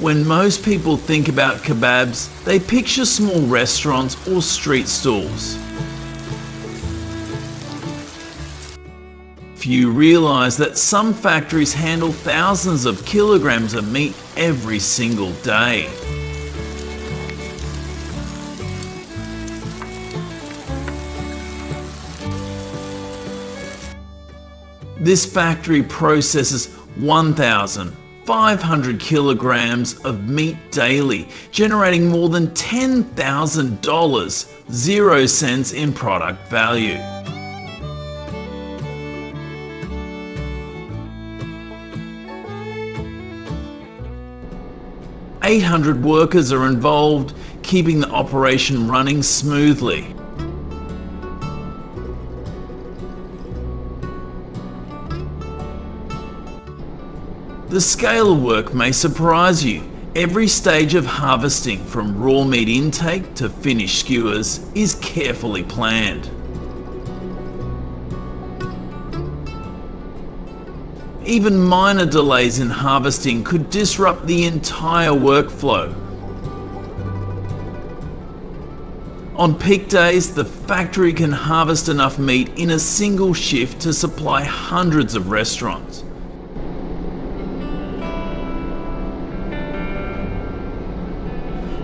When most people think about kebabs, they picture small restaurants or street stalls. Few realize that some factories handle thousands of kilograms of meat every single day. This factory processes 1,500 kilograms of meat daily, generating more than $10,000, 0 cents in product value. "800 workers are involved, keeping the operation running smoothly." The scale of work may surprise you. Every stage of harvesting, from raw meat intake to finished skewers, is carefully planned. Even minor delays in harvesting could disrupt the entire workflow. On peak days, the factory can harvest enough meat in a single shift to supply hundreds of restaurants.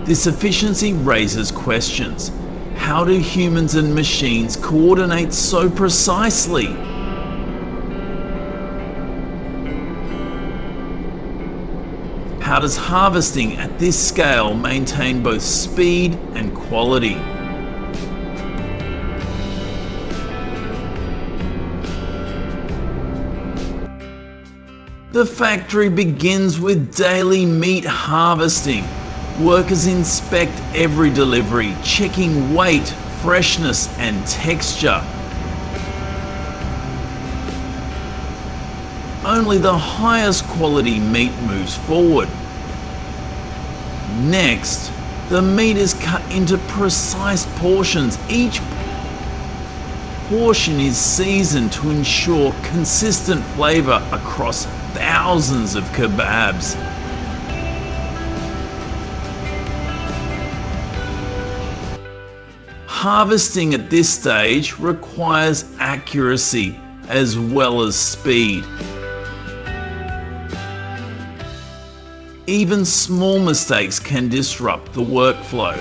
This efficiency raises questions. How do humans and machines coordinate so precisely? How does harvesting at this scale maintain both speed and quality? The factory begins with daily meat harvesting. Workers inspect every delivery, checking weight, freshness, and texture. Only the highest quality meat moves forward. Next, the meat is cut into precise portions. Each portion is seasoned to ensure consistent flavor across thousands of kebabs. Harvesting at this stage requires accuracy as well as speed. Even small mistakes can disrupt the workflow.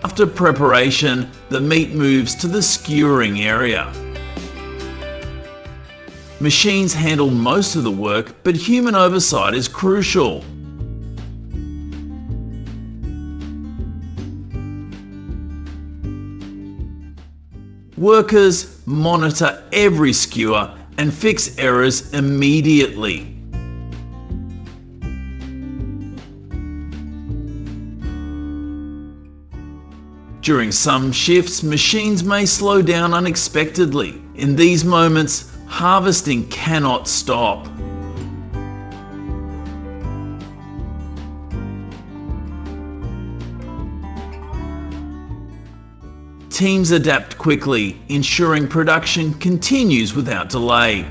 After preparation, the meat moves to the skewering area. Machines handle most of the work, but human oversight is crucial. Workers monitor every skewer and fix errors immediately. During some shifts, machines may slow down unexpectedly. In these moments, harvesting cannot stop. Teams adapt quickly, ensuring production continues without delay.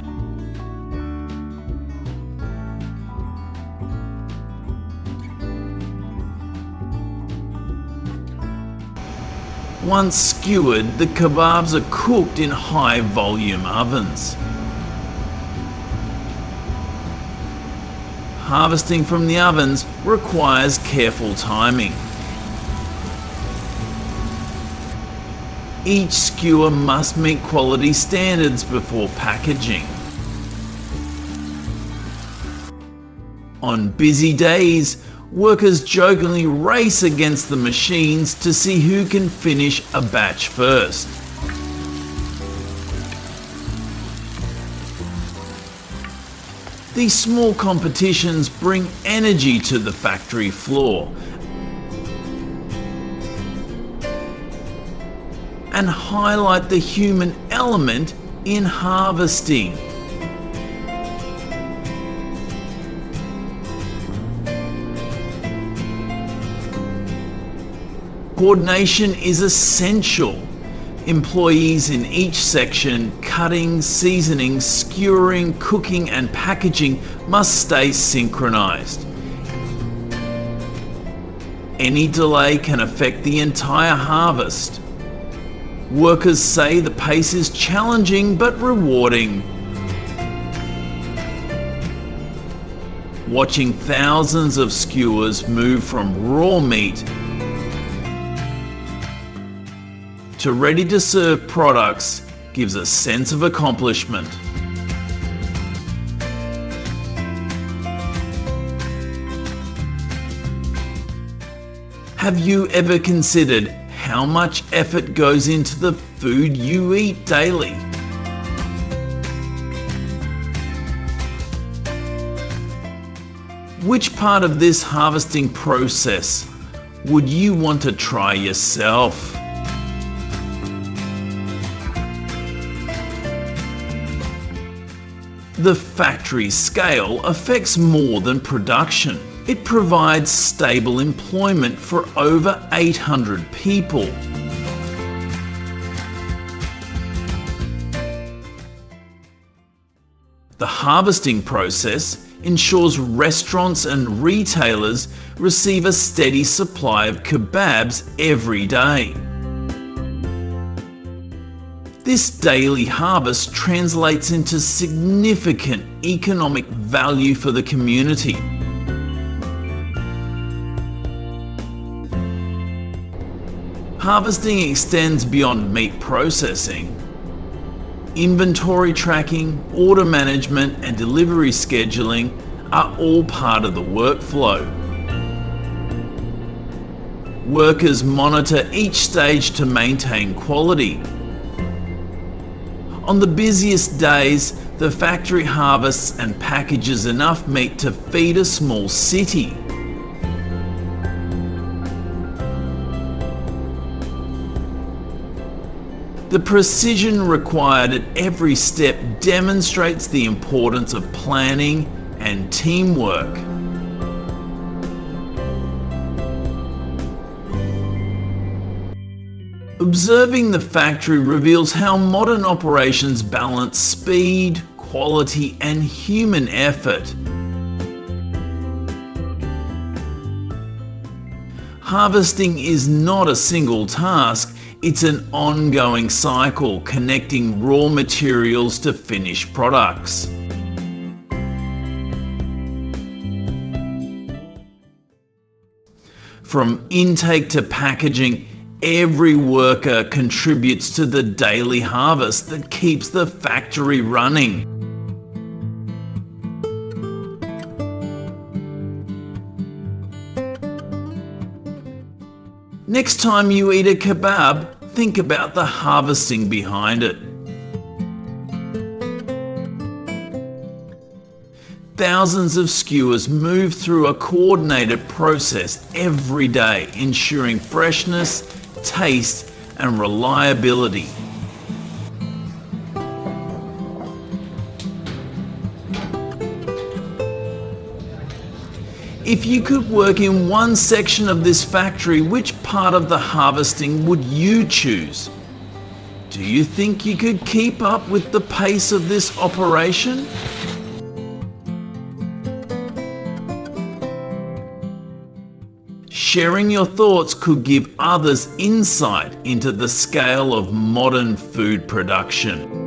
Once skewered, the kebabs are cooked in high-volume ovens. Harvesting from the ovens requires careful timing. Each skewer must meet quality standards before packaging. On busy days, workers jokingly race against the machines to see who can finish a batch first. These small competitions bring energy to the factory floor and highlight the human element in harvesting. Coordination is essential. Employees in each section, cutting, seasoning, skewering, cooking and packaging must stay synchronized. Any delay can affect the entire harvest. Workers say the pace is challenging but rewarding. Watching thousands of skewers move from raw meat to ready-to-serve products gives a sense of accomplishment. Have you ever considered how much effort goes into the food you eat daily? Which part of this harvesting process would you want to try yourself? The factory scale affects more than production. It provides stable employment for over 800 people. The harvesting process ensures restaurants and retailers receive a steady supply of kebabs every day. This daily harvest translates into significant economic value for the community. Harvesting extends beyond meat processing. Inventory tracking, order management, and delivery scheduling are all part of the workflow. Workers monitor each stage to maintain quality. On the busiest days, the factory harvests and packages enough meat to feed a small city. The precision required at every step demonstrates the importance of planning and teamwork. Observing the factory reveals how modern operations balance speed, quality, and human effort. Harvesting is not a single task, it's an ongoing cycle connecting raw materials to finished products. From intake to packaging, every worker contributes to the daily harvest that keeps the factory running. Next time you eat a kebab, think about the harvesting behind it. Thousands of skewers move through a coordinated process every day, ensuring freshness, taste, and reliability. If you could work in one section of this factory, which part of the harvesting would you choose? Do you think you could keep up with the pace of this operation? Sharing your thoughts could give others insight into the scale of modern food production.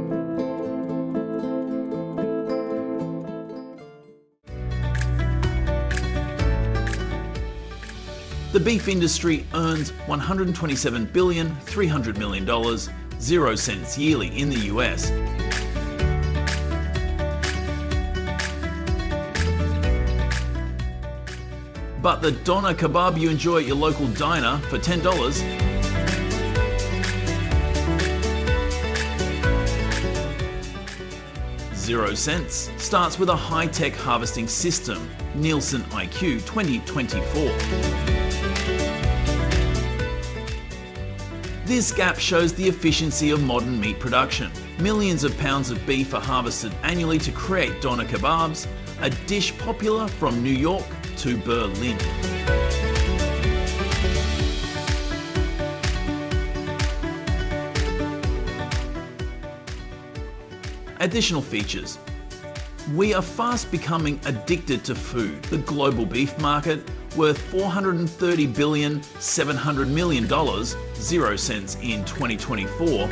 The beef industry earns $127,300,000,000, 0 cents yearly in the US. But the doner kebab you enjoy at your local diner for $10 0 cents starts with a high-tech harvesting system, Nielsen IQ 2024. This gap shows the efficiency of modern meat production. Millions of pounds of beef are harvested annually to create doner kebabs, a dish popular from New York to Berlin. Additional features. We are fast becoming addicted to food. The global beef market, worth $430,700,000,000, 0 cents in 2024,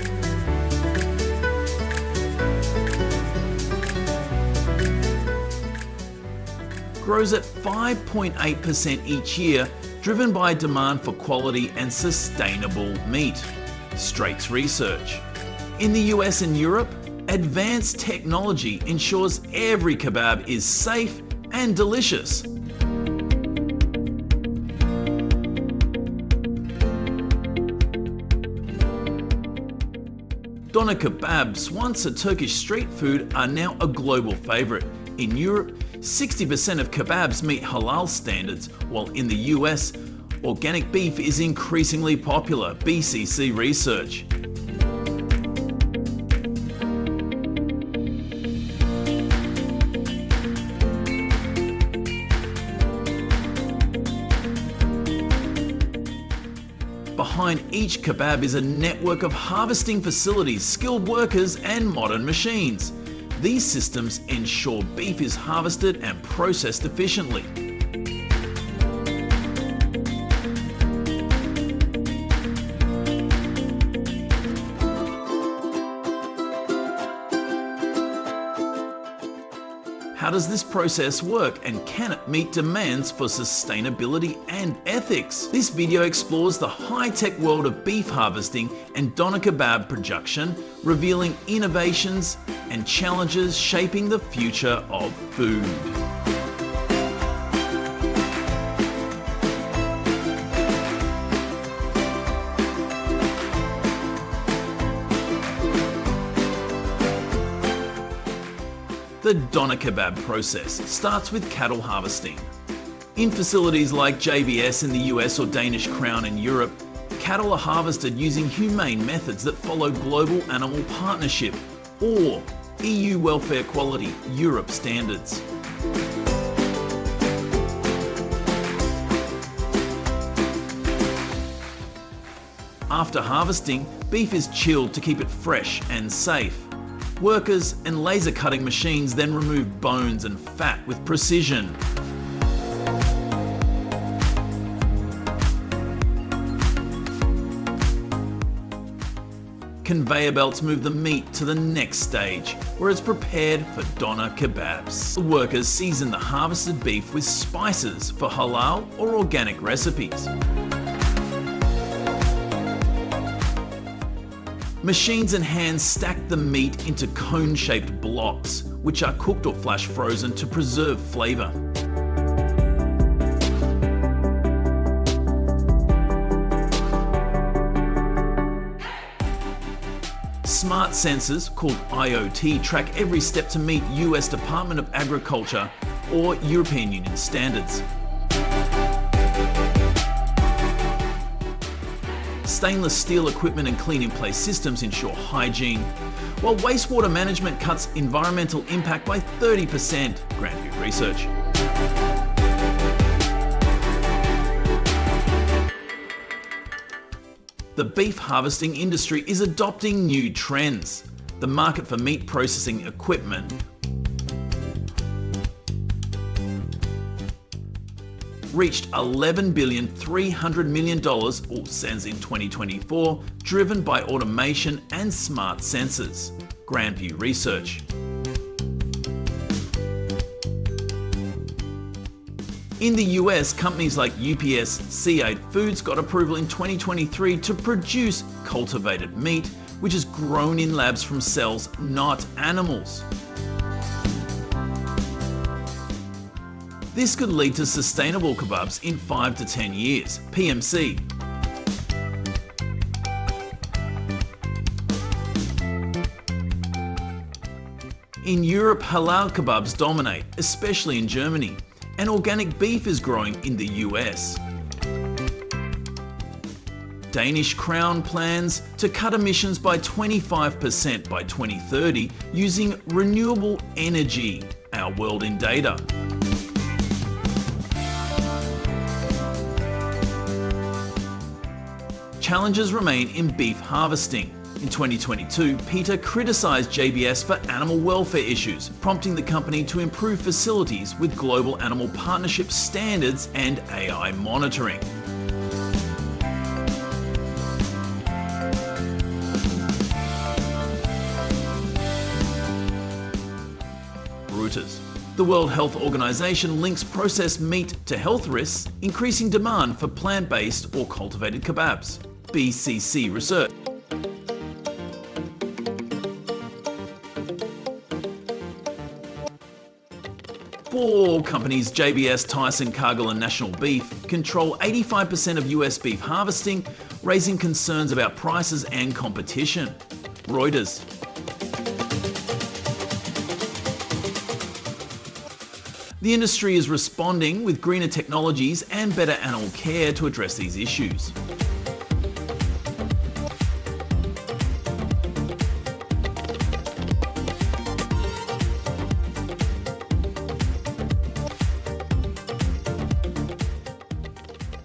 grows at 5.8% each year, driven by demand for quality and sustainable meat. Straits Research. In the US and Europe, advanced technology ensures every kebab is safe and delicious. Doner kebabs, once a Turkish street food, are now a global favorite. In Europe, 60% of kebabs meet halal standards, while in the US, organic beef is increasingly popular. BCC Research. Behind each kebab is a network of harvesting facilities, skilled workers, and modern machines. These systems ensure beef is harvested and processed efficiently. How does this process work, and can it meet demands for sustainability and ethics? This video explores the high-tech world of beef harvesting and doner kebab production, revealing innovations and challenges shaping the future of food. The doner kebab process starts with cattle harvesting. In facilities like JBS in the US or Danish Crown in Europe, cattle are harvested using humane methods that follow Global Animal Partnership or EU Welfare Quality Europe standards. After harvesting, beef is chilled to keep it fresh and safe. Workers and laser cutting machines then remove bones and fat with precision. Conveyor belts move the meat to the next stage, where it's prepared for doner kebabs. The workers season the harvested beef with spices for halal or organic recipes. Machines and hands stack the meat into cone-shaped blocks, which are cooked or flash frozen to preserve flavor. Smart sensors, called IoT, track every step to meet US Department of Agriculture or European Union standards. Stainless steel equipment and clean-in-place systems ensure hygiene, while wastewater management cuts environmental impact by 30%, Grandview Research. The beef harvesting industry is adopting new trends. The market for meat processing equipment reached $11,300,000,000, all cents in 2024, driven by automation and smart sensors. Grandview Research. In the US, companies like UPS C8 Foods got approval in 2023 to produce cultivated meat, which is grown in labs from cells, not animals. This could lead to sustainable kebabs in 5 to 10 years. PMC. In Europe, halal kebabs dominate, especially in Germany, and organic beef is growing in the US. Danish Crown plans to cut emissions by 25% by 2030 using renewable energy. Our World in Data. Challenges remain in beef harvesting. In 2022, PETA criticised JBS for animal welfare issues, prompting the company to improve facilities with global animal partnership standards and AI monitoring. Reuters. The World Health Organization links processed meat to health risks, increasing demand for plant-based or cultivated kebabs. BCC Research. Four oil companies, JBS, Tyson, Cargill and National Beef, control 85% of US beef harvesting, raising concerns about prices and competition. Reuters. The industry is responding with greener technologies and better animal care to address these issues.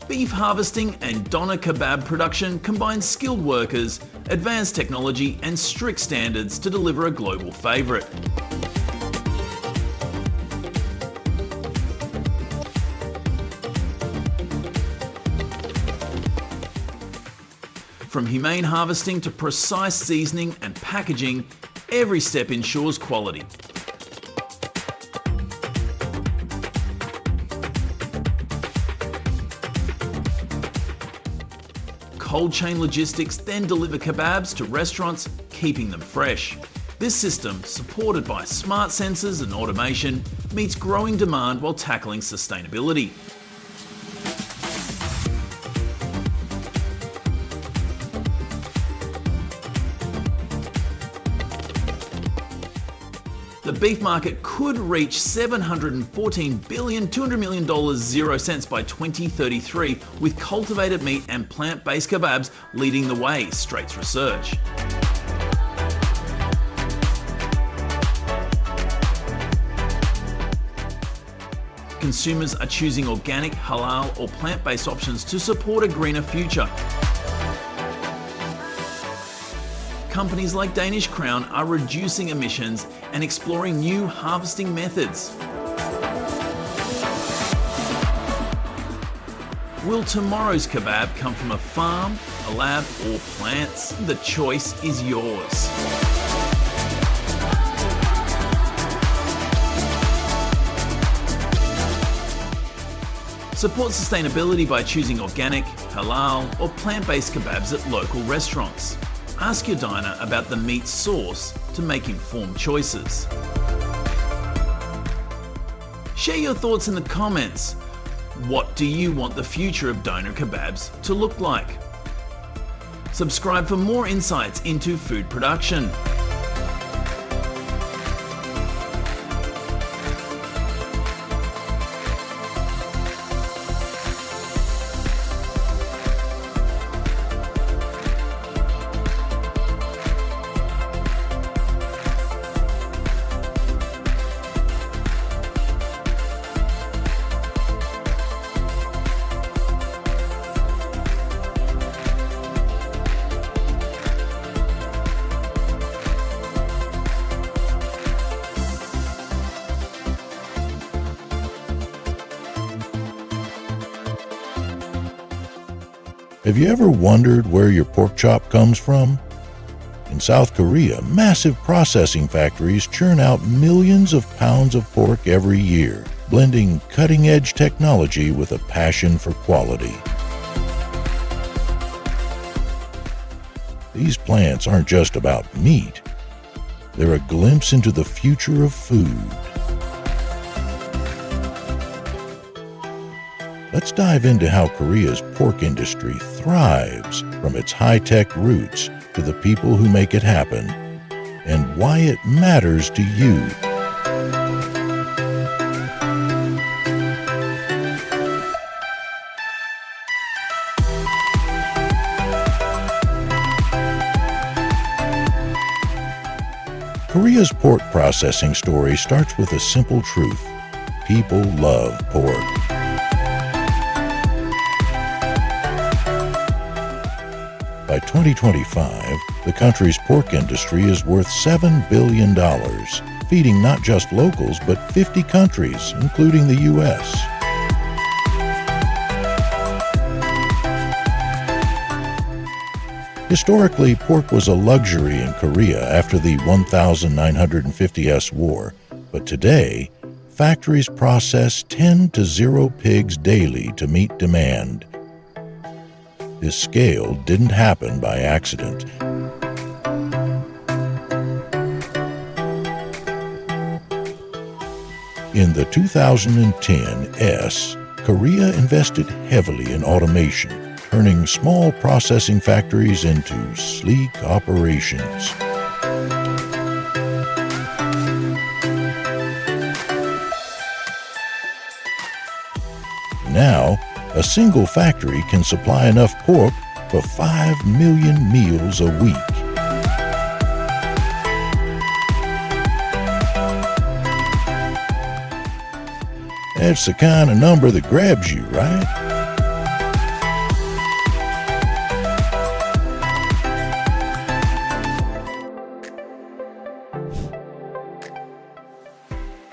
Beef harvesting and doner kebab production combine skilled workers, advanced technology and strict standards to deliver a global favourite. From humane harvesting to precise seasoning and packaging, every step ensures quality. Cold chain logistics then deliver kebabs to restaurants, keeping them fresh. This system, supported by smart sensors and automation, meets growing demand while tackling sustainability. The beef market could reach $714 billion, $200 million 0 cents by 2033, with cultivated meat and plant-based kebabs leading the way, Straits Research. Consumers are choosing organic, halal or plant-based options to support a greener future. Companies like Danish Crown are reducing emissions and exploring new harvesting methods. Will tomorrow's kebab come from a farm, a lab or plants? The choice is yours. Support sustainability by choosing organic, halal or plant-based kebabs at local restaurants. Ask your diner about the meat source to make informed choices. Share your thoughts in the comments. What do you want the future of doner kebabs to look like? Subscribe for more insights into food production. Have you ever wondered where your pork chop comes from? In South Korea, massive processing factories churn out millions of pounds of pork every year, blending cutting-edge technology with a passion for quality. These plants aren't just about meat. They're a glimpse into the future of food. Let's dive into how Korea's pork industry thrives from its high-tech roots to the people who make it happen, and why it matters to you. Korea's pork processing story starts with a simple truth. People love pork. By 2025, The country's pork industry is worth $7 billion, feeding not just locals but 50 countries, including the U.S. Historically, pork was a luxury in Korea after the 1950s war, but today, factories process 10 to 0 pigs daily to meet demand. This scale didn't happen by accident. In the 2010s, Korea invested heavily in automation, turning small processing factories into sleek operations. Now, a single factory can supply enough pork for 5 million meals a week. That's the kind of number that grabs you, right?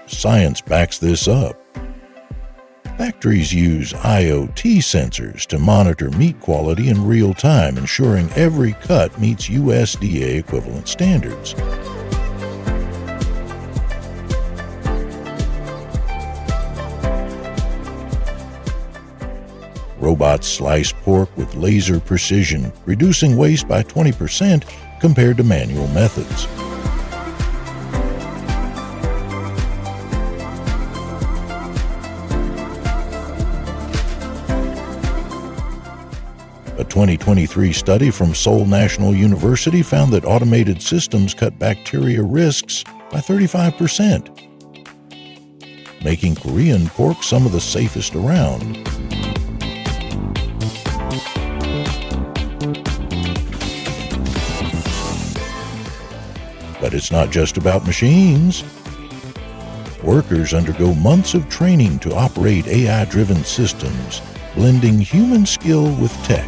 Science backs this up. Factories use IoT sensors to monitor meat quality in real time, ensuring every cut meets USDA equivalent standards. Robots slice pork with laser precision, reducing waste by 20% compared to manual methods. A 2023 study from Seoul National University found that automated systems cut bacteria risks by 35%, making Korean pork some of the safest around. But it's not just about machines. Workers undergo months of training to operate AI-driven systems, blending human skill with tech.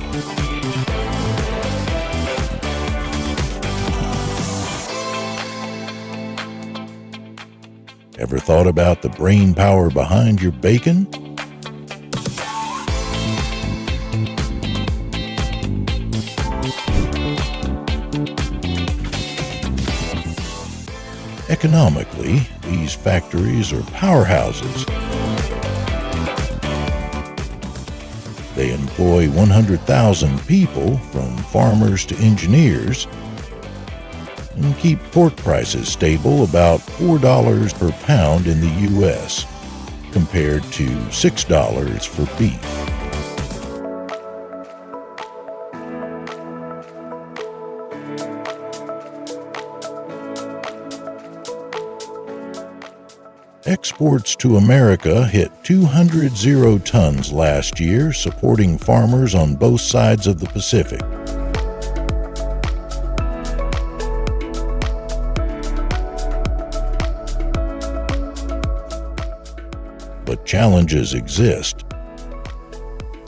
Ever thought about the brain power behind your bacon? Economically, these factories are powerhouses. They employ 100,000 people, from farmers to engineers, and keep pork prices stable, about $4 per pound in the U.S., compared to $6 for beef. Exports to America hit 200 tons last year, supporting farmers on both sides of the Pacific. But challenges exist.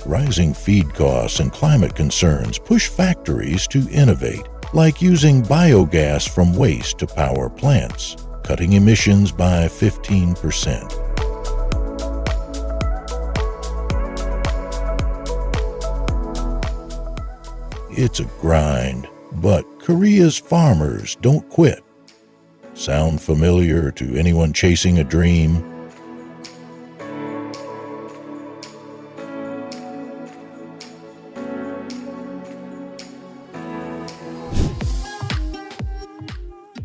Rising feed costs and climate concerns push factories to innovate, like using biogas from waste to power plants, cutting emissions by 15%. It's a grind, but Korea's farmers don't quit. Sound familiar to anyone chasing a dream?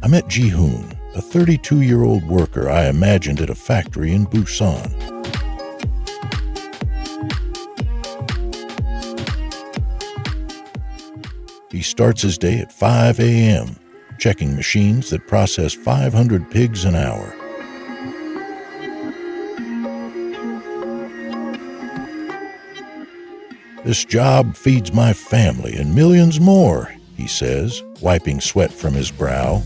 I met Ji-hoon, a 32-year-old worker I imagined at a factory in Busan. He starts his day at 5 a.m., checking machines that process 500 pigs an hour. This job feeds my family and millions more, he says, wiping sweat from his brow.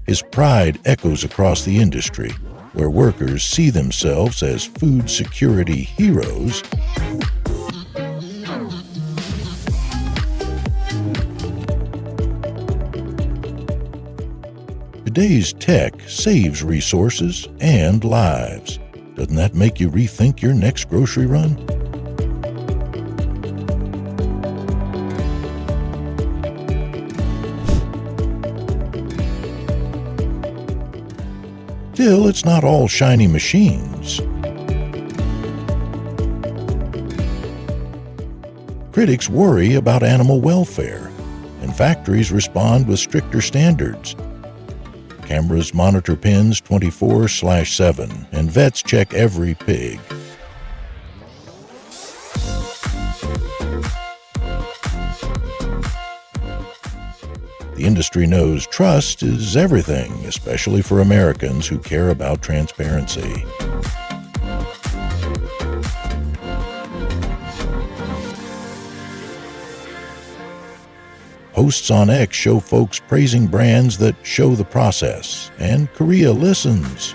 His pride echoes across the industry, where workers see themselves as food security heroes Today's tech saves resources and lives. Doesn't that make you rethink your next grocery run? Still, it's not all shiny machines. Critics worry about animal welfare, and factories respond with stricter standards. Cameras monitor pens 24/7, and vets check every pig. The industry knows trust is everything, especially for Americans who care about transparency. Posts on X show folks praising brands that show the process, and Korea listens.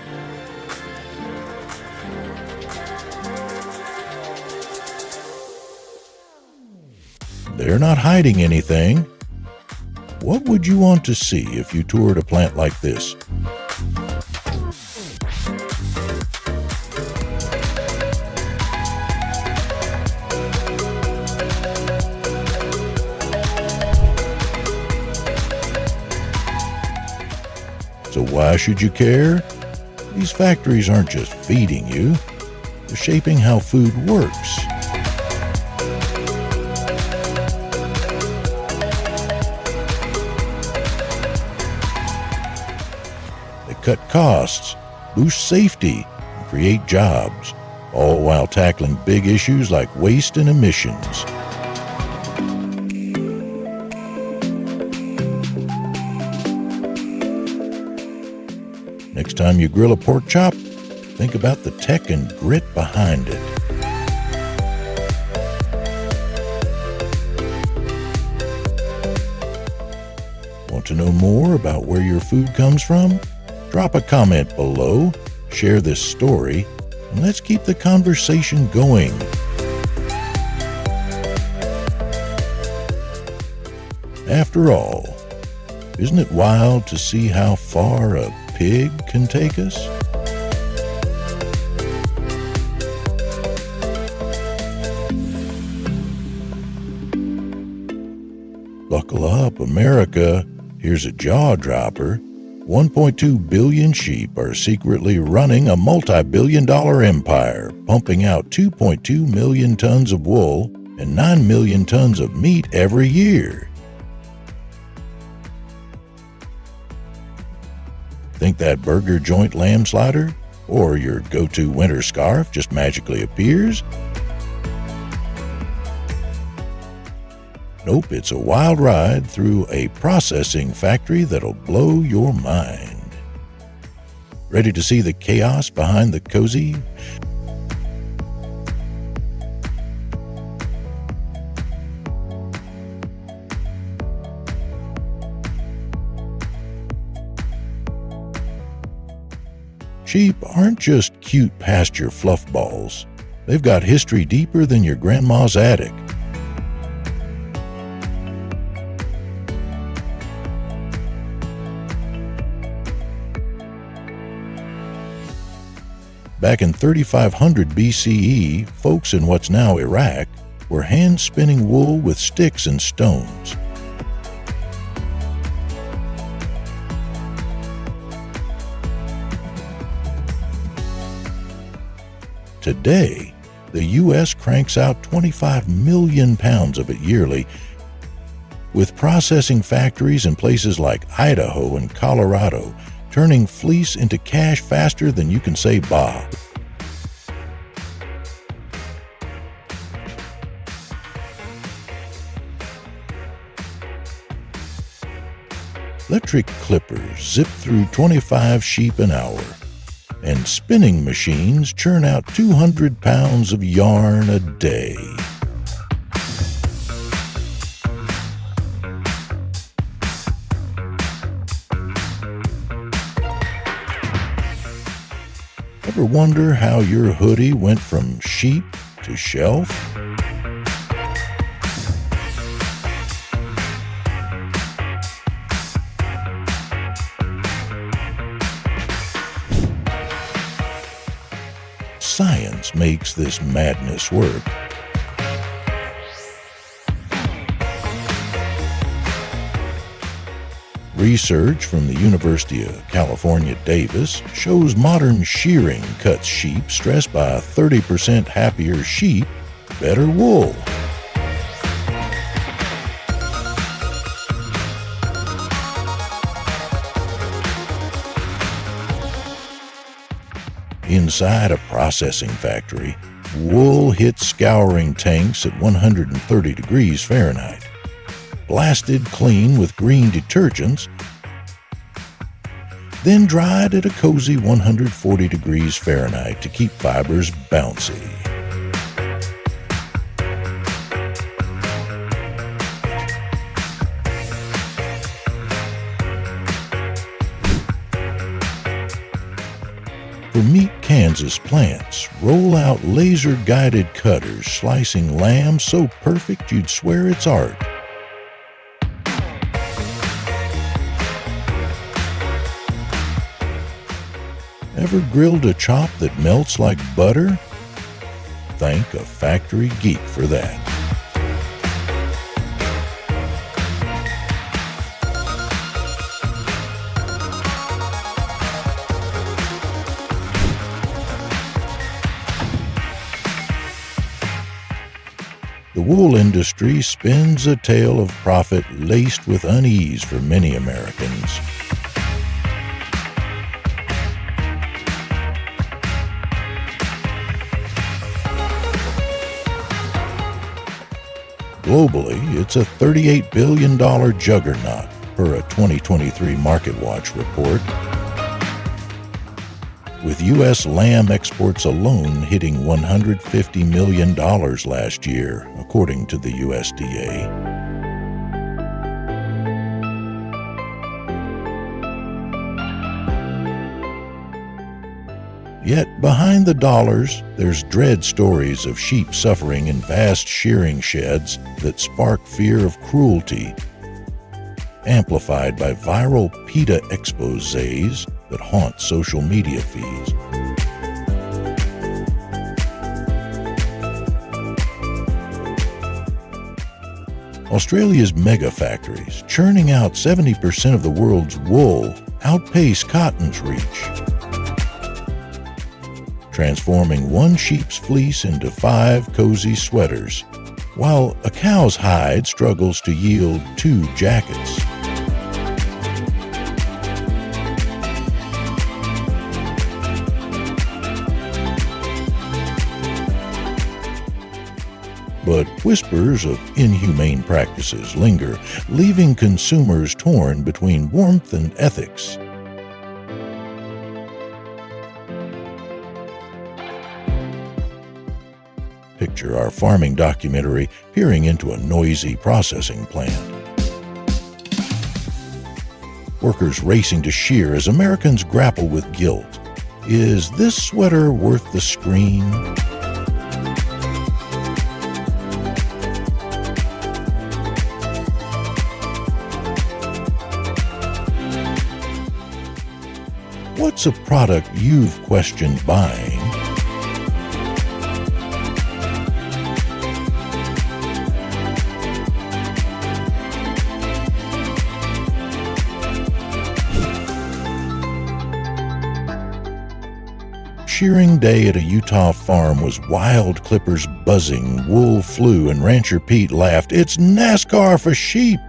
They're not hiding anything. What would you want to see if you toured a plant like this? So why should you care? These factories aren't just feeding you, they're shaping how food works. They cut costs, boost safety, and create jobs, all while tackling big issues like waste and emissions. Next time you grill a pork chop, think about the tech and grit behind it. Want to know more about where your food comes from? Drop a comment below, share this story, and let's keep the conversation going. After all, isn't it wild to see how far a pig can take us? Buckle up, America. Here's a jaw-dropper. 1.2 billion sheep are secretly running a multi-billion-dollar empire, pumping out 2.2 million tons of wool and 9 million tons of meat every year. Think that burger joint lamb slider or your go-to winter scarf just magically appears? Nope, it's a wild ride through a processing factory that'll blow your mind. Ready to see the chaos behind the cozy? Sheep aren't just cute pasture fluff balls. They've got history deeper than your grandma's attic. Back in 3500 BCE, folks in what's now Iraq were hand-spinning wool with sticks and stones. Today, the U.S. cranks out 25 million pounds of it yearly, with processing factories in places like Idaho and Colorado turning fleece into cash faster than you can say bah. Electric clippers zip through 25 sheep an hour, and spinning machines churn out 200 pounds of yarn a day. Ever wonder how your hoodie went from sheep to shelf? science makes this madness work. Research from the University of California, Davis shows modern shearing cuts sheep stressed by 30% happier sheep, better wool. Inside a processing factory, wool hits scouring tanks at 130 degrees Fahrenheit, blasted clean with green detergents, then dried at a cozy 140 degrees Fahrenheit to keep fibers bouncy. For meat Kansas plants, roll out laser-guided cutters slicing lamb so perfect you'd swear it's art. Ever grilled a chop that melts like butter? Thank a factory geek for that. The wool industry spins a tale of profit laced with unease for many Americans. Globally, it's a $38 billion juggernaut, per a 2023 MarketWatch report, with U.S. lamb exports alone hitting $150 million last year, according to the USDA. Yet behind the dollars, there's dread stories of sheep suffering in vast shearing sheds that spark fear of cruelty, amplified by viral PETA exposés that haunt social media feeds. Australia's mega factories, churning out 70% of the world's wool, outpace cotton's reach, transforming one sheep's fleece into 5 cozy sweaters, while a cow's hide struggles to yield 2 jackets. But whispers of inhumane practices linger, leaving consumers torn between warmth and ethics. Picture our farming documentary peering into a noisy processing plant. Workers racing to shear as Americans grapple with guilt. Is this sweater worth the scream? What's a product you've questioned buying? Shearing day at a Utah farm was wild clippers buzzing, wool flew, and Rancher Pete laughed, "It's NASCAR for sheep!"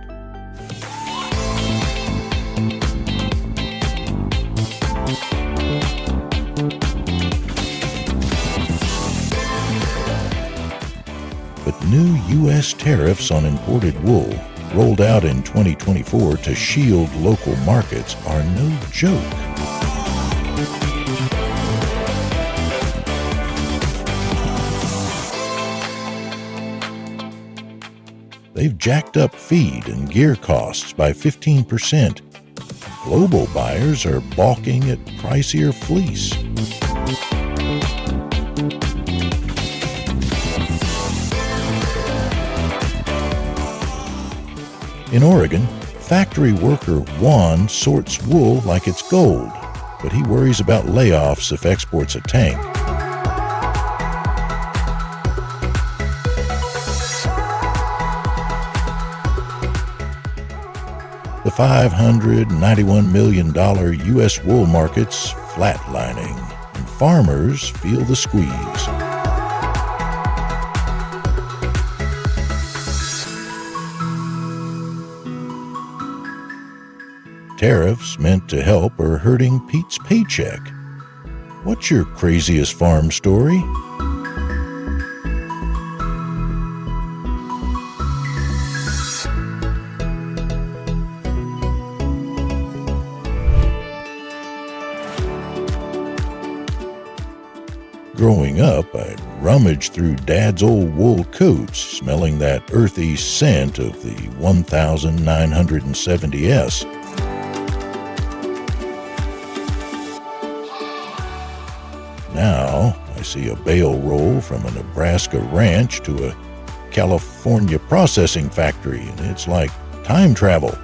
But new U.S. tariffs on imported wool, rolled out in 2024 to shield local markets, are no joke. They've jacked up feed and gear costs by 15%. Global buyers are balking at pricier fleece. In Oregon, factory worker Juan sorts wool like it's gold, but he worries about layoffs if exports a tank. $591 million U.S. wool market's flatlining, and farmers feel the squeeze. Tariffs meant to help are hurting Pete's paycheck. What's your craziest farm story? Growing up, I'd rummage through Dad's old wool coats, smelling that earthy scent of the 1970s. Now, I see a bale roll from a Nebraska ranch to a California processing factory, and it's like time travel.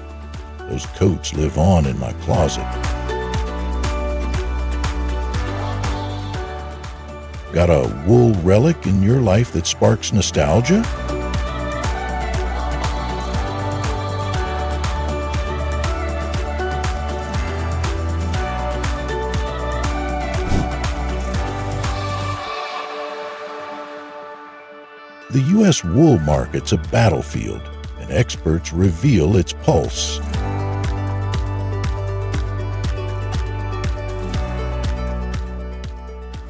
Those coats live on in my closet. Got a wool relic in your life that sparks nostalgia? The U.S. wool market's a battlefield, and experts reveal its pulse.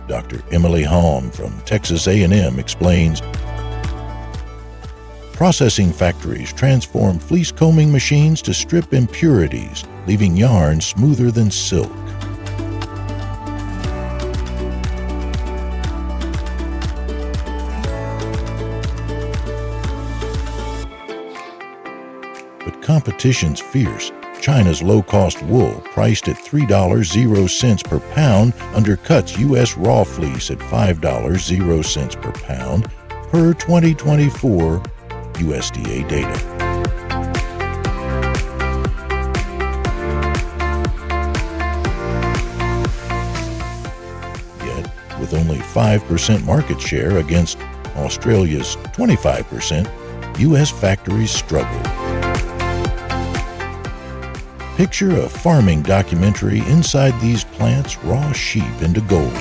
Dr. Emily Hom from Texas A&M explains, processing factories transform fleece combing machines to strip impurities, leaving yarn smoother than silk. But competition's fierce. China's low-cost wool, priced at $3.00 per pound, undercuts U.S. raw fleece at $5.00 per pound per 2024 USDA data. Yet, with only 5% market share against Australia's 25%, U.S. factories struggle. Picture a farming documentary inside these plants raw sheep into gold.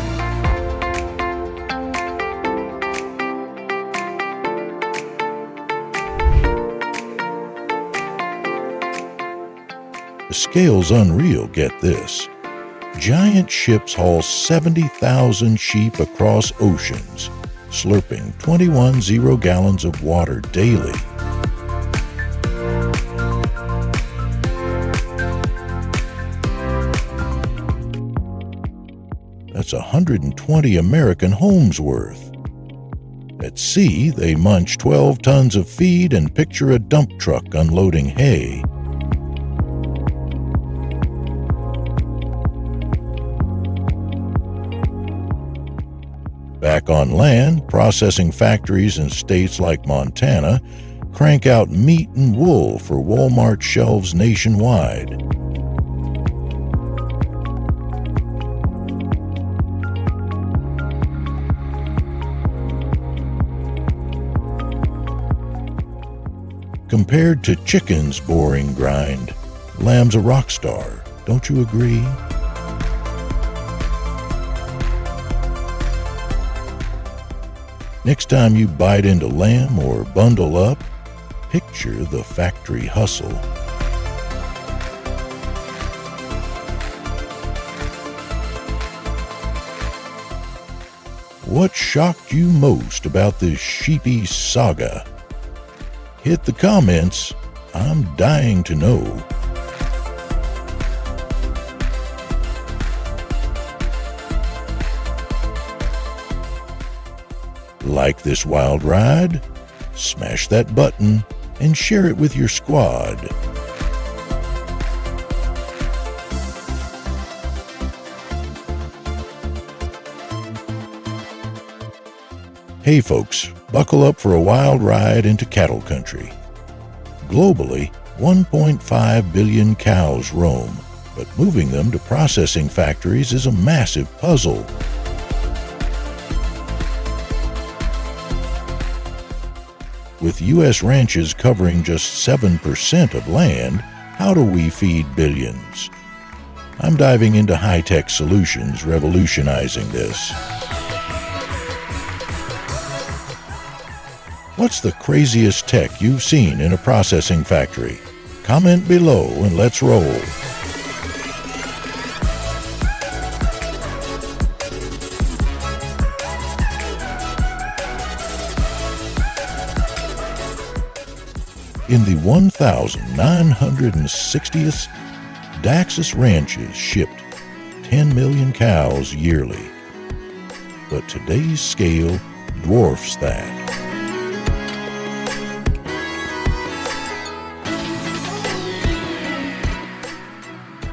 The scale's unreal, get this. Giant ships haul 70,000 sheep across oceans, slurping 21 zero-gallons of water daily. That's 120 American homes worth. At sea, they munch 12 tons of feed and picture a dump truck unloading hay. Back on land, processing factories in states like Montana crank out meat and wool for Walmart shelves nationwide. Compared to chicken's boring grind, lamb's a rock star, don't you agree? Next time you bite into lamb or bundle up, picture the factory hustle. What shocked you most about this sheepy saga? Hit the comments. I'm dying to know. Like this wild ride? Smash that button and share it with your squad. Hey folks, buckle up for a wild ride into cattle country. Globally, 1.5 billion cows roam, but moving them to processing factories is a massive puzzle. With U.S. ranches covering just 7% of land, How do we feed billions? I'm diving into high-tech solutions revolutionizing this. What's the craziest tech you've seen in a processing factory? Comment below and let's roll. In the 1,960th, Daxus ranches shipped 10 million cows yearly. But today's scale dwarfs that.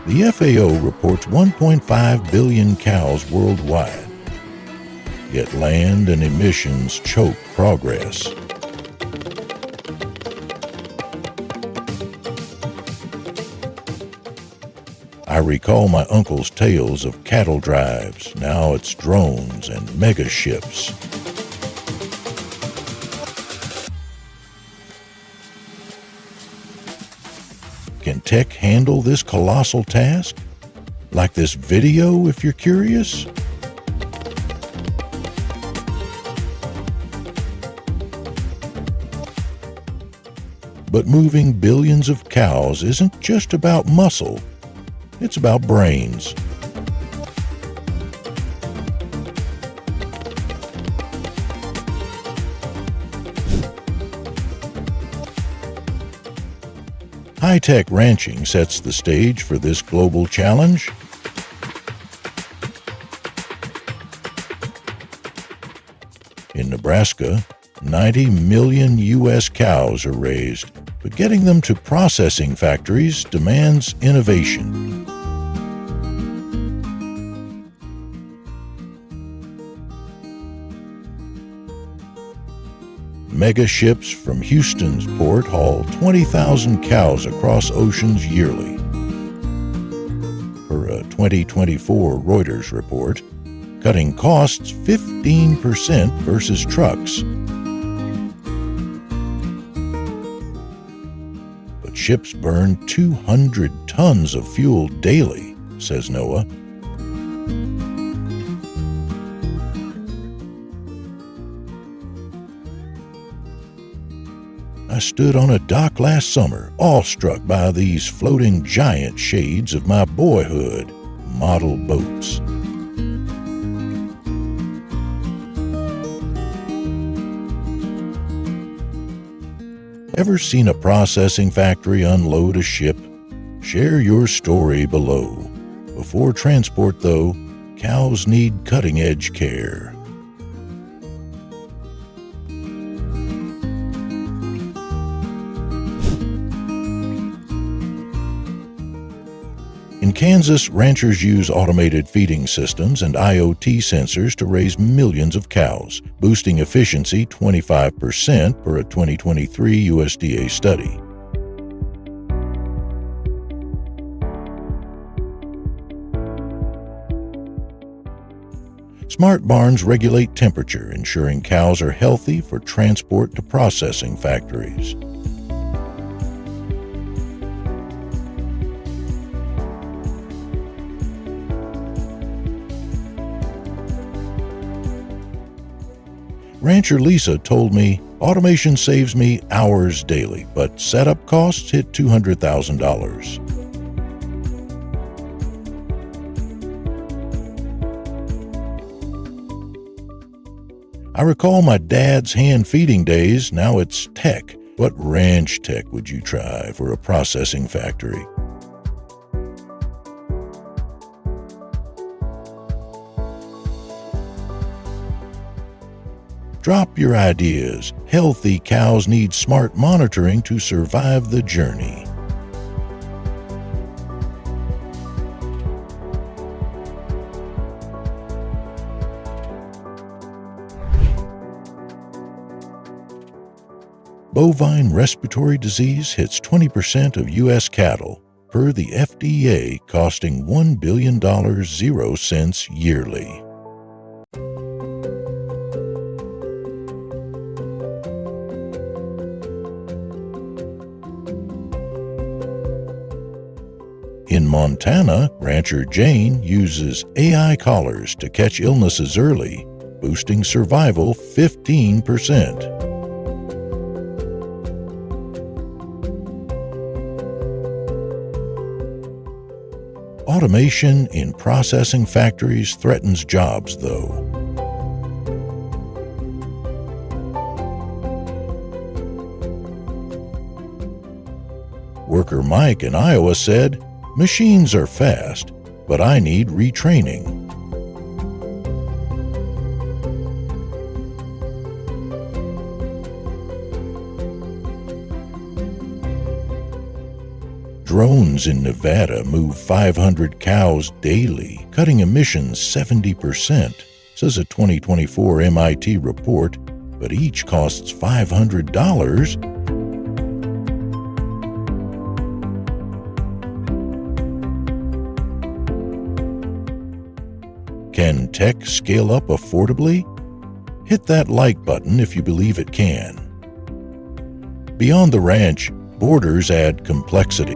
The FAO reports 1.5 billion cows worldwide. Yet land and emissions choke progress. I recall my uncle's tales of cattle drives. Now it's drones and mega ships. Can tech handle this colossal task? Like this video if you're curious? But moving billions of cows isn't just about muscle. It's about brains. High-tech ranching sets the stage for this global challenge. In Nebraska, 90 million U.S. cows are raised, but getting them to processing factories demands innovation. Mega ships from Houston's port haul 20,000 cows across oceans yearly. Per a 2024 Reuters report, cutting costs 15% versus trucks. But ships burn 200 tons of fuel daily, says Noah. I stood on a dock last summer, awestruck by these floating giant shades of my boyhood, model boats. Ever seen a processing factory unload a ship? Share your story below. Before transport, though, cows need cutting-edge care. In Kansas, ranchers use automated feeding systems and IoT sensors to raise millions of cows, boosting efficiency 25% per a 2023 USDA study. Smart barns regulate temperature, ensuring cows are healthy for transport to processing factories. Rancher Lisa told me, automation saves me hours daily, but setup costs hit $200,000. I recall my dad's hand feeding days. Now it's tech. What ranch tech would you try for a processing factory? Drop your ideas. Healthy cows need smart monitoring to survive the journey. Bovine respiratory disease hits 20% of U.S. cattle, per the FDA, costing $1 billion 0 cents yearly. In Montana, rancher Jane uses AI collars to catch illnesses early, boosting survival 15%. Automation in processing factories threatens jobs, though. Worker Mike in Iowa said, "Machines are fast, but I need retraining." Drones in Nevada move 500 cows daily, cutting emissions 70%, says a 2024 MIT report, but each costs $500. Can tech scale up affordably? Hit that like button if you believe it can. Beyond the ranch, borders add complexity.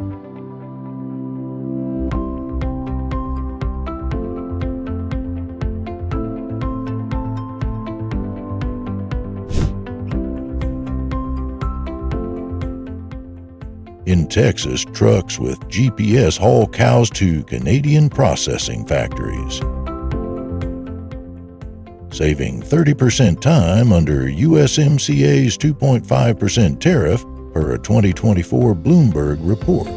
In Texas, trucks with GPS haul cows to Canadian processing factories, saving 30% time under USMCA's 2.5% tariff per a 2024 Bloomberg report.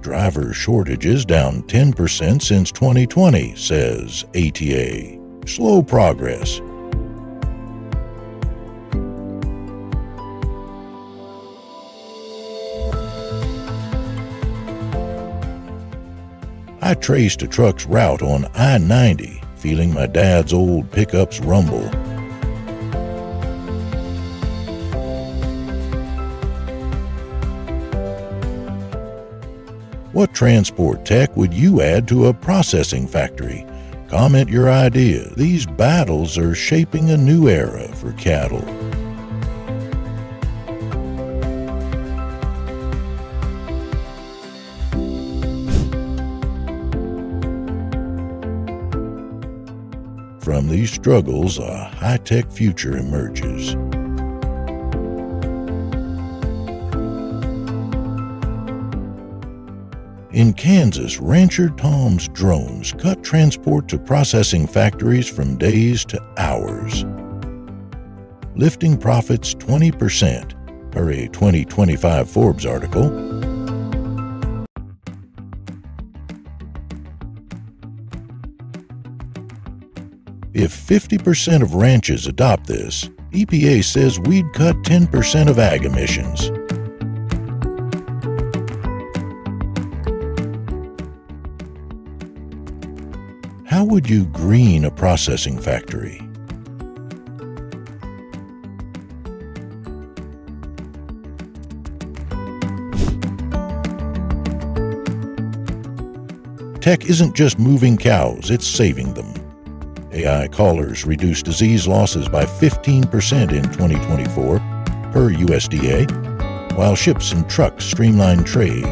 Driver shortages down 10% since 2020, says ATA. Slow progress. I traced a truck's route on I-90, feeling my dad's old pickups rumble. What transport tech would you add to a processing factory? Comment your idea. These battles are shaping a new era for cattle. From these struggles, a high-tech future emerges. In Kansas, rancher Tom's drones cut transport to processing factories from days to hours, lifting profits 20%, per a 2025 Forbes article. If 50% of ranches adopt this, EPA says we'd cut 10% of ag emissions. How would you green a processing factory? Tech isn't just moving cows, it's saving them. AI collars reduced disease losses by 15% in 2024, per USDA, while ships and trucks streamline trade.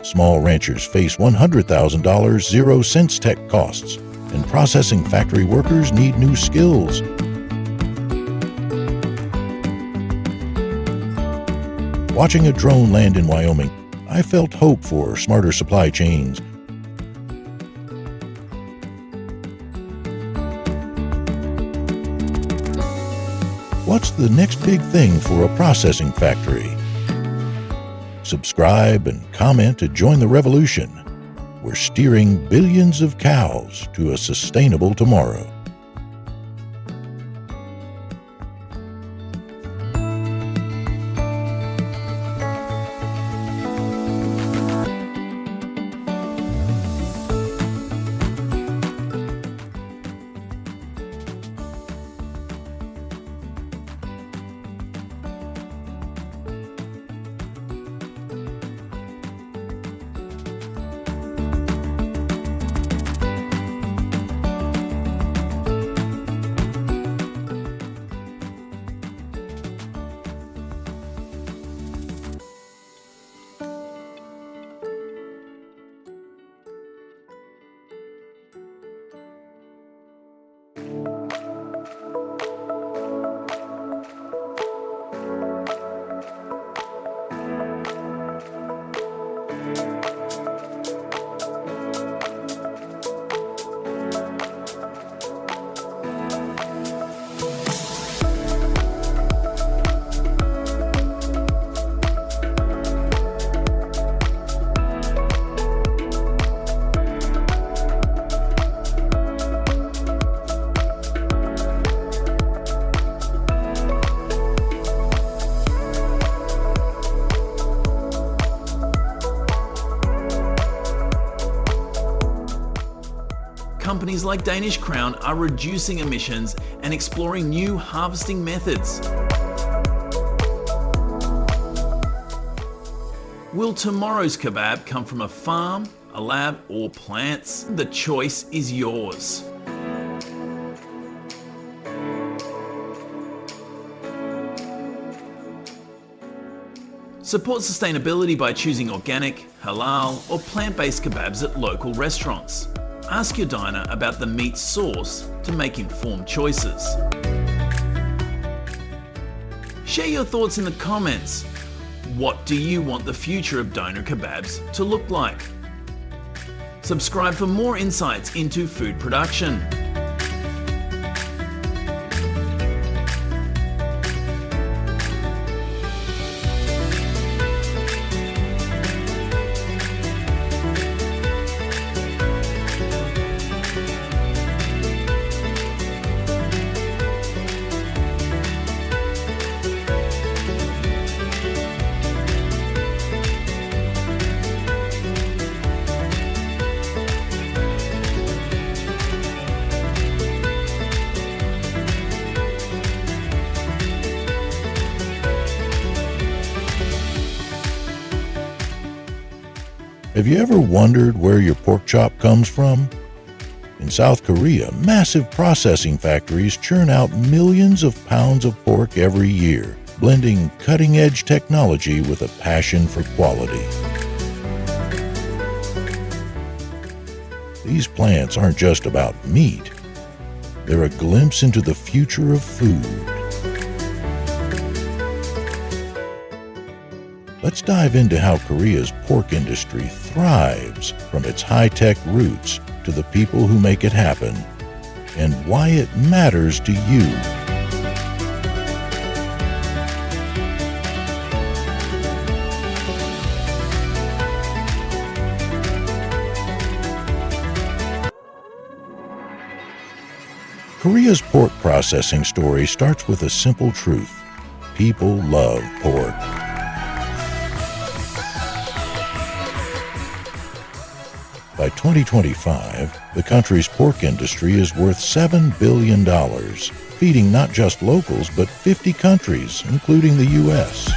Small ranchers face $100,000 0-cents tech costs, and processing factory workers need new skills. Watching a drone land in Wyoming, I felt hope for smarter supply chains. What's the next big thing for a processing factory? Subscribe and comment to join the revolution. We're steering billions of cows to a sustainable tomorrow. companies like Danish Crown are reducing emissions and exploring new harvesting methods. Will tomorrow's kebab come from a farm, a lab, or plants? The choice is yours. Support sustainability by choosing organic, halal, or plant-based kebabs at local restaurants. Ask your diner about the meat source to make informed choices. Share your thoughts in the comments. What do you want the future of doner kebabs to look like? Subscribe for more insights into food production. Have you ever wondered where your pork chop comes from? In South Korea, massive processing factories churn out millions of pounds of pork every year, blending cutting-edge technology with a passion for quality. These plants aren't just about meat. They're a glimpse into the future of food. Let's dive into how Korea's pork industry thrives from its high-tech roots to the people who make it happen, and why it matters to you. Korea's pork processing story starts with a simple truth. People love pork. By 2025, the country's pork industry is worth $7 billion, feeding not just locals but 50 countries, including the U.S.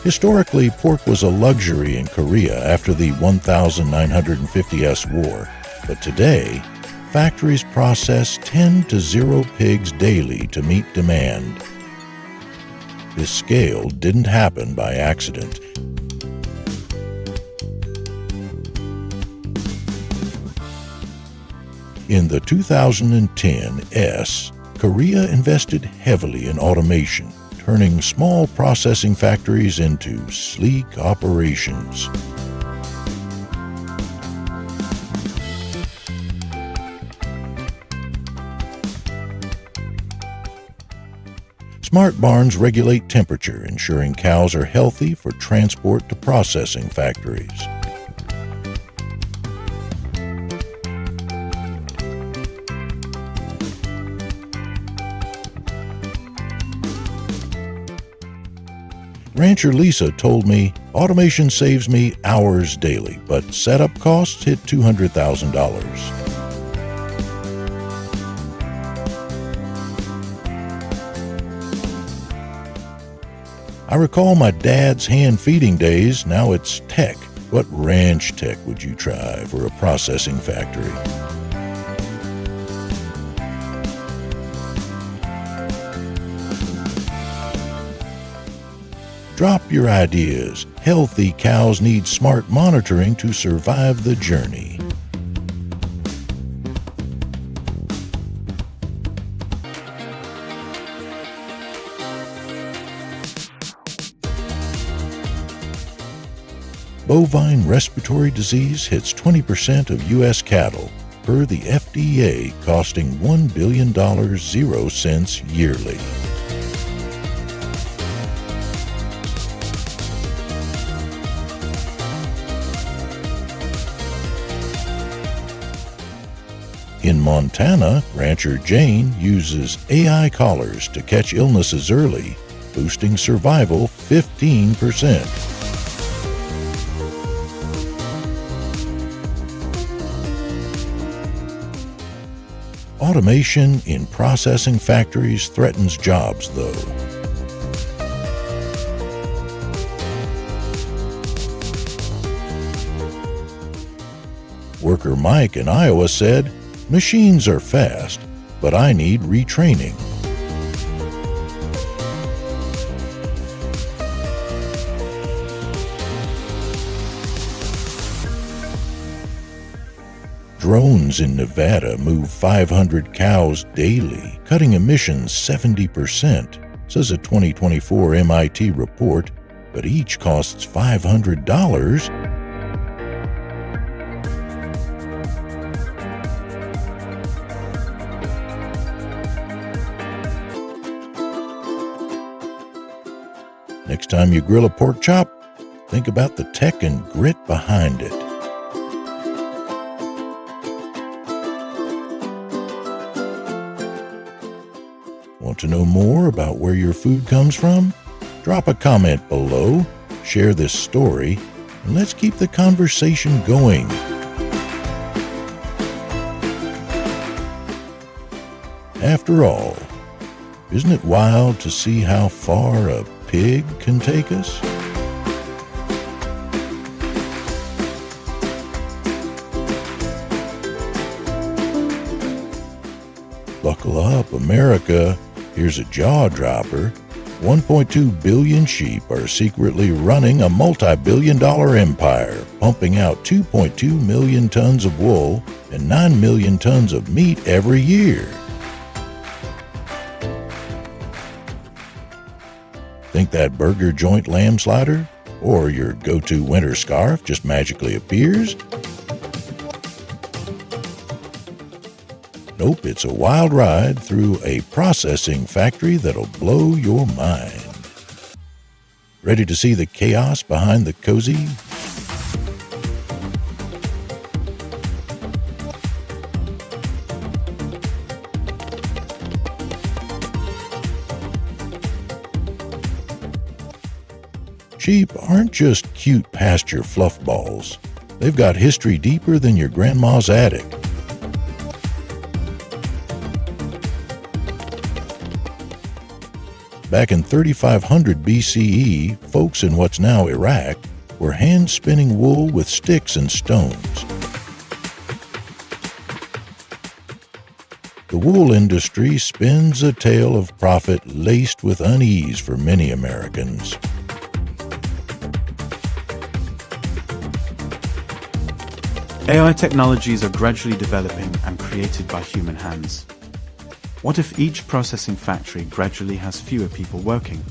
Historically, pork was a luxury in Korea after the 1950s war, but today, factories process 10 to 0 pigs daily to meet demand. This scale didn't happen by accident. In the 2010s, Korea invested heavily in automation, turning small processing factories into sleek operations. Smart barns regulate temperature, ensuring cows are healthy for transport to processing factories. Rancher Lisa told me, automation saves me hours daily, but setup costs hit $200,000. I recall my dad's hand-feeding days. Now it's tech. What ranch tech would you try for a processing factory? Drop your ideas. Healthy cows need smart monitoring to survive the journey. Bovine respiratory disease hits 20% of U.S. cattle, per the FDA, costing $1 billion 0 cents yearly. In Montana, rancher Jane uses AI collars to catch illnesses early, boosting survival 15%. Automation in processing factories threatens jobs, though. Worker Mike in Iowa said, "Machines are fast, but I need retraining." Drones in Nevada move 500 cows daily, cutting emissions 70%, says a 2024 MIT report, but each costs $500. Next time you grill a pork chop, think about the tech and grit behind it. Want to know more about where your food comes from? Drop a comment below, share this story, and let's keep the conversation going. After all, isn't it wild to see how far a pig can take us? Buckle up, America. Here's a jaw-dropper. 1.2 billion sheep are secretly running a multi-billion-dollar empire, pumping out 2.2 million tons of wool and 9 million tons of meat every year. Think that burger joint lamb slider or your go-to winter scarf just magically appears? Nope, it's a wild ride through a processing factory that'll blow your mind. Ready to see the chaos behind the cozy? Sheep aren't just cute pasture fluff balls. They've got history deeper than your grandma's attic. Back in 3500 BCE, folks in what's now Iraq were hand-spinning wool with sticks and stones. The wool industry spins a tale of profit laced with unease for many Americans. AI technologies are gradually developing and created by human hands. What if each processing factory gradually has fewer people working?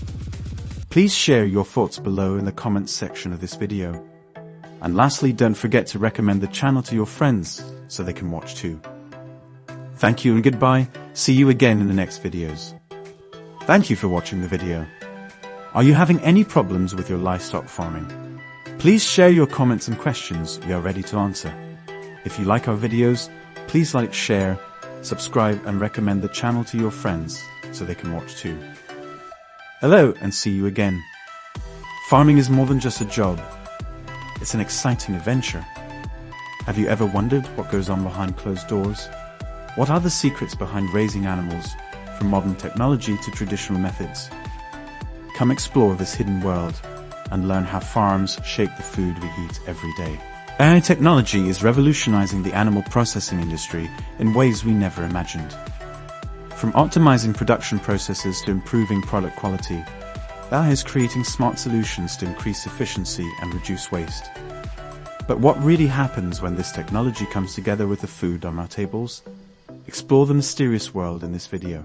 Please share your thoughts below in the comments section of this video. And lastly, don't forget to recommend the channel to your friends so they can watch too. Thank you and goodbye. See you again in the next videos. Thank you for watching the video. Are you having any problems with your livestock farming? Please share your comments and questions. We are ready to answer. If you like our videos, please like, share, subscribe and recommend the channel to your friends so they can watch too. Hello and see you again. Farming is more than just a job. It's an exciting adventure. Have you ever wondered what goes on behind closed doors? What are the secrets behind raising animals, from modern technology to traditional methods? Come explore this hidden world and learn how farms shape the food we eat every day. AI technology is revolutionizing the animal processing industry in ways we never imagined. From optimizing production processes to improving product quality, AI is creating smart solutions to increase efficiency and reduce waste. But what really happens when this technology comes together with the food on our tables? Explore the mysterious world in this video.